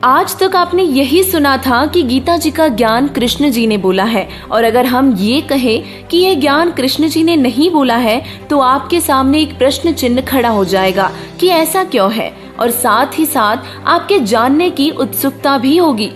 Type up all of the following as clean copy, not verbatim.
आज तक आपने यही सुना था कि गीता जी का ज्ञान कृष्ण जी ने बोला है, और अगर हम ये कहें कि ये ज्ञान कृष्ण जी ने नहीं बोला है तो आपके सामने एक प्रश्न चिन्ह खड़ा हो जाएगा कि ऐसा क्यों है, और साथ ही साथ आपके जानने की उत्सुकता भी होगी।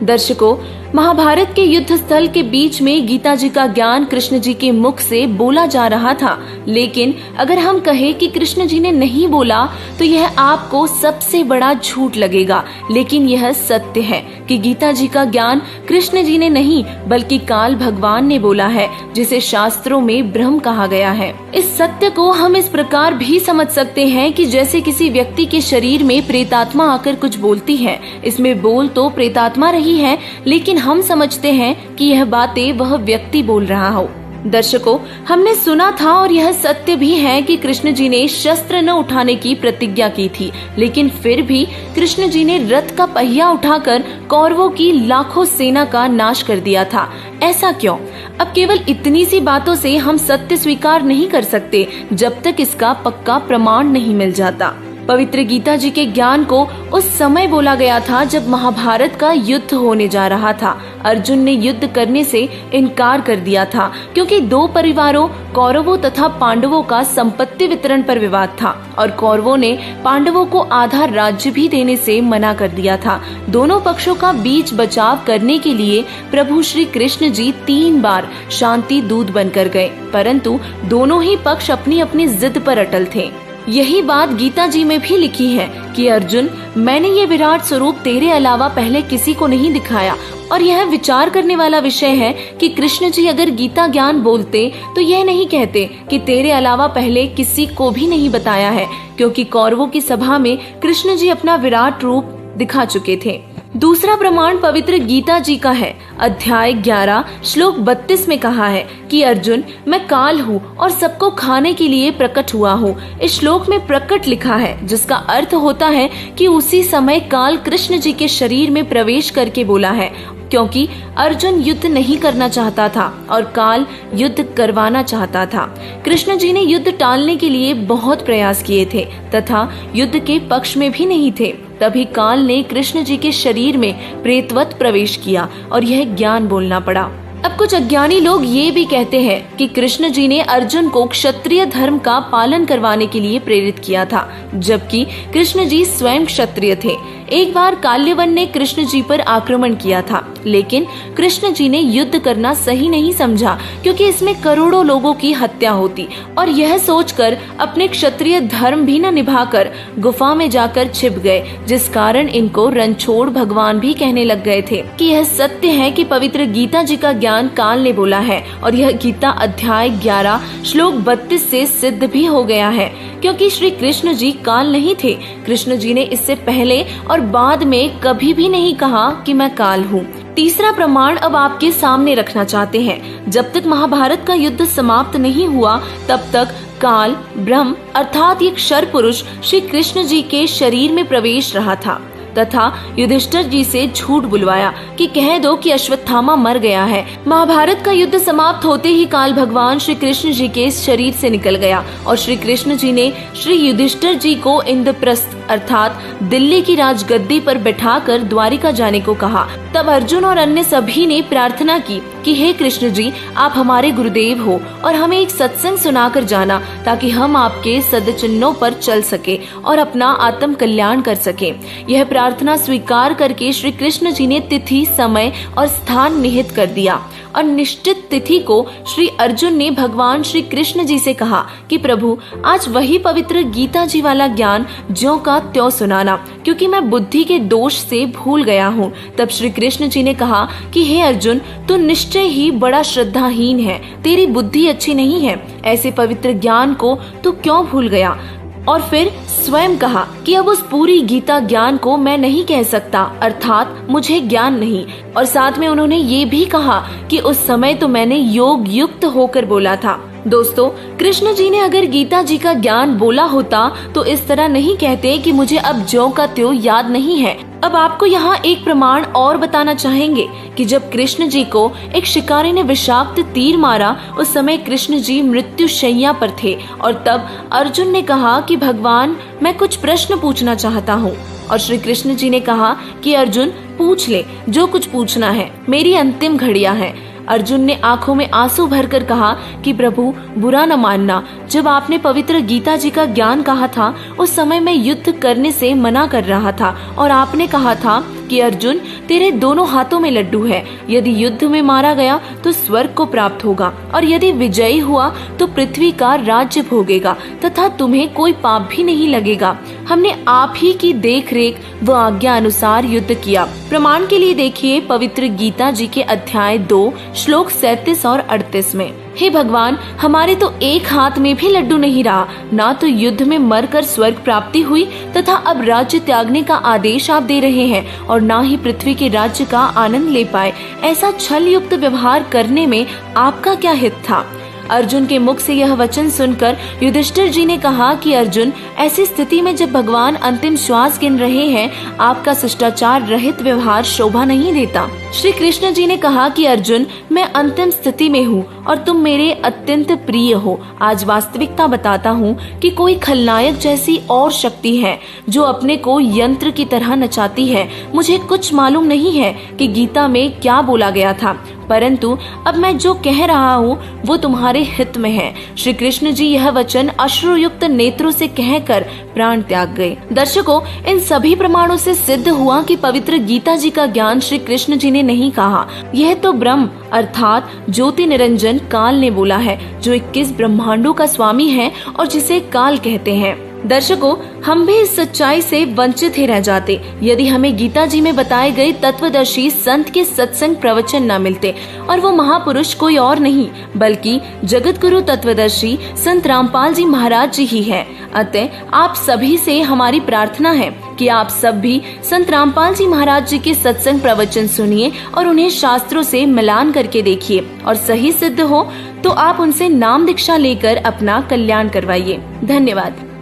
दर्शकों, महाभारत के युद्ध स्थल के बीच में गीता जी का ज्ञान कृष्ण जी के मुख से बोला जा रहा था, लेकिन अगर हम कहें कि कृष्ण जी ने नहीं बोला तो यह आपको सबसे बड़ा झूठ लगेगा। लेकिन यह सत्य है कि गीता जी का ज्ञान कृष्ण जी ने नहीं बल्कि काल भगवान ने बोला है, जिसे शास्त्रों में ब्रह्म कहा गया है। इस सत्य को हम इस प्रकार भी समझ सकते हैं कि जैसे किसी व्यक्ति के शरीर में प्रेतात्मा आकर कुछ बोलती है, इसमें बोल तो प्रेतात्मा रही है, लेकिन हम समझते हैं कि यह बातें वह व्यक्ति बोल रहा हो। दर्शकों, हमने सुना था और यह सत्य भी है कि कृष्ण जी ने शस्त्र न उठाने की प्रतिज्ञा की थी, लेकिन फिर भी कृष्ण जी ने रथ का पहिया उठाकर कौरवों की लाखों सेना का नाश कर दिया था। ऐसा क्यों? अब केवल इतनी सी बातों से हम सत्य स्वीकार नहीं कर सकते जब तक इसका पक्का प्रमाण नहीं मिल जाता। पवित्र गीता जी के ज्ञान को उस समय बोला गया था जब महाभारत का युद्ध होने जा रहा था। अर्जुन ने युद्ध करने से इनकार कर दिया था क्योंकि दो परिवारों कौरवों तथा पांडवों का संपत्ति वितरण पर विवाद था, और कौरवों ने पांडवों को आधा राज्य भी देने से मना कर दिया था। दोनों पक्षों का बीच बचाव करने के लिए प्रभु श्री कृष्ण जी 3 बार शांति दूत बनकर गए, परंतु दोनों ही पक्ष अपनी अपनी जिद पर अटल थे। यही बात गीता जी में भी लिखी है कि अर्जुन, मैंने ये विराट स्वरूप तेरे अलावा पहले किसी को नहीं दिखाया। और यह विचार करने वाला विषय है कि कृष्ण जी अगर गीता ज्ञान बोलते तो यह नहीं कहते कि तेरे अलावा पहले किसी को भी नहीं बताया है, क्योंकि कौरवों की सभा में कृष्ण जी अपना विराट रूप दिखा चुके थे। दूसरा प्रमाण पवित्र गीता जी का है। अध्याय 11 श्लोक 32 में कहा है कि अर्जुन, मैं काल हूँ और सबको खाने के लिए प्रकट हुआ हूँ। इस श्लोक में प्रकट लिखा है, जिसका अर्थ होता है कि उसी समय काल कृष्ण जी के शरीर में प्रवेश करके बोला है, क्योंकि अर्जुन युद्ध नहीं करना चाहता था और काल युद्ध करवाना चाहता था। कृष्ण जी ने युद्ध टालने के लिए बहुत प्रयास किए थे तथा युद्ध के पक्ष में भी नहीं थे। तभी काल ने कृष्ण जी के शरीर में प्रेतवत प्रवेश किया और यह ज्ञान बोलना पड़ा। अब कुछ अज्ञानी लोग ये भी कहते हैं कि कृष्ण जी ने अर्जुन को क्षत्रिय धर्म का पालन करवाने के लिए प्रेरित किया था, जबकि कृष्ण जी स्वयं क्षत्रिय थे। एक बार काल्यवन ने कृष्ण जी पर आक्रमण किया था, लेकिन कृष्ण जी ने युद्ध करना सही नहीं समझा, क्योंकि इसमें करोड़ों लोगों की हत्या होती, और यह सोचकर अपने क्षत्रिय धर्म भी न निभाकर गुफा में जाकर छिप गए, जिस कारण इनको रणछोड़ भगवान भी कहने लग गए थे। कि यह सत्य है कि पवित्र गीता जी का ज्ञान काल ने बोला है, और यह गीता अध्याय 11 श्लोक 32 से सिद्ध भी हो गया है, क्योंकि श्री कृष्ण जी काल नहीं थे। कृष्ण जी ने इससे पहले और बाद में कभी भी नहीं कहा कि मैं काल हूँ। तीसरा प्रमाण अब आपके सामने रखना चाहते हैं। जब तक महाभारत का युद्ध समाप्त नहीं हुआ तब तक काल ब्रह्म अर्थात एक क्षर पुरुष श्री कृष्ण जी के शरीर में प्रवेश रहा था तथा युधिष्ठिर जी से झूठ बुलवाया कि कह दो कि अश्वत्थामा मर गया है। महाभारत का युद्ध समाप्त होते ही काल भगवान श्री कृष्ण जी के शरीर से निकल गया और श्री कृष्ण जी ने श्री युधिष्ठिर जी को इंद्रप्रस्थ अर्थात दिल्ली की राजगद्दी पर बैठाकर द्वारिका जाने को कहा। तब अर्जुन और अन्य सभी ने प्रार्थना की कि हे कृष्ण जी, आप हमारे गुरुदेव हो और हमें एक सत्संग सुनाकर जाना, ताकि हम आपके सदचिन्हों पर चल सके और अपना आत्म कल्याण कर सके। यह प्रार्थना स्वीकार करके श्री कृष्ण जी ने तिथि, समय और स्थान निहित कर दिया और निश्चित तिथि को श्री अर्जुन ने भगवान श्री कृष्ण जी से कहा कि प्रभु, आज वही पवित्र गीता जी वाला ज्ञान ज्यों का त्यों सुनाना, क्योंकि मैं बुद्धि के दोष से भूल गया हूँ। तब श्री कृष्ण जी ने कहा कि हे अर्जुन, तू निश्चय ही बड़ा श्रद्धाहीन है, तेरी बुद्धि अच्छी नहीं है, ऐसे पवित्र ज्ञान को तू क्यों भूल गया। और फिर स्वयं कहा कि अब उस पूरी गीता ज्ञान को मैं नहीं कह सकता, अर्थात मुझे ज्ञान नहीं। और साथ में उन्होंने ये भी कहा कि उस समय तो मैंने योग युक्त होकर बोला था। दोस्तों, कृष्ण जी ने अगर गीता जी का ज्ञान बोला होता तो इस तरह नहीं कहते कि मुझे अब ज्यों का त्यों याद नहीं है। अब आपको यहाँ एक प्रमाण और बताना चाहेंगे कि जब कृष्ण जी को एक शिकारी ने विषाक्त तीर मारा, उस समय कृष्ण जी मृत्यु शैया पर थे और तब अर्जुन ने कहा कि भगवान, मैं कुछ प्रश्न पूछना चाहता हूँ। और श्री कृष्ण जी ने कहा कि अर्जुन पूछ ले जो कुछ पूछना है, मेरी अंतिम घड़ियां हैं। अर्जुन ने आंखों में आंसू भरकर कहा कि प्रभु बुरा न मानना, जब आपने पवित्र गीता जी का ज्ञान कहा था उस समय मैं युद्ध करने से मना कर रहा था और आपने कहा था कि अर्जुन तेरे दोनों हाथों में लड्डू है, यदि युद्ध में मारा गया तो स्वर्ग को प्राप्त होगा और यदि विजयी हुआ तो पृथ्वी का राज्य भोगेगा तथा तुम्हें कोई पाप भी नहीं लगेगा। हमने आप ही की देख रेख व आज्ञा अनुसार युद्ध किया। प्रमाण के लिए देखिए पवित्र गीता जी के अध्याय 2 श्लोक 37 और 38 में। हे भगवान, हमारे तो एक हाथ में भी लड्डू नहीं रहा, ना तो युद्ध में मरकर स्वर्ग प्राप्ति हुई तथा अब राज्य त्यागने का आदेश आप दे रहे हैं और ना ही पृथ्वी के राज्य का आनंद ले पाए। ऐसा छल युक्त व्यवहार करने में आपका क्या हित था? अर्जुन के मुख से यह वचन सुनकर युधिष्ठिर जी ने कहा कि अर्जुन, ऐसी स्थिति में जब भगवान अंतिम श्वास गिन रहे हैं, आपका शिष्टाचार रहित व्यवहार शोभा नहीं देता। श्री कृष्ण जी ने कहा कि अर्जुन, मैं अंतिम स्थिति में हूँ और तुम मेरे अत्यंत प्रिय हो। आज वास्तविकता बताता हूँ कि कोई खलनायक जैसी और शक्ति है जो अपने को यंत्र की तरह नचाती है। मुझे कुछ मालूम नहीं है कि गीता में क्या बोला गया था, परंतु अब मैं जो कह रहा हूँ वो तुम्हारे हित में है। श्री कृष्ण जी यह वचन अश्रुयुक्त नेत्रों से कहकर प्राण त्याग गए। दर्शकों, इन सभी प्रमाणों से सिद्ध हुआ कि पवित्र गीता जी का ज्ञान श्री कृष्ण जी ने नहीं कहा, यह तो ब्रह्म अर्थात ज्योति निरंजन काल ने बोला है, जो 21 ब्रह्मांडों का स्वामी है और जिसे काल कहते हैं। दर्शकों, हम भी इस सच्चाई से वंचित ही रह जाते यदि हमें गीता जी में बताए गए तत्वदर्शी संत के सत्संग प्रवचन न मिलते, और वो महापुरुष कोई और नहीं बल्कि जगत गुरु तत्वदर्शी संत रामपाल जी महाराज जी ही है। अतः आप सभी से हमारी प्रार्थना है कि आप सब भी संत रामपाल जी महाराज जी के सत्संग प्रवचन सुनिए और उन्हें शास्त्रों से मिलान करके देखिए, और सही सिद्ध हो तो आप उनसे नाम दीक्षा लेकर अपना कल्याण करवाइए। धन्यवाद।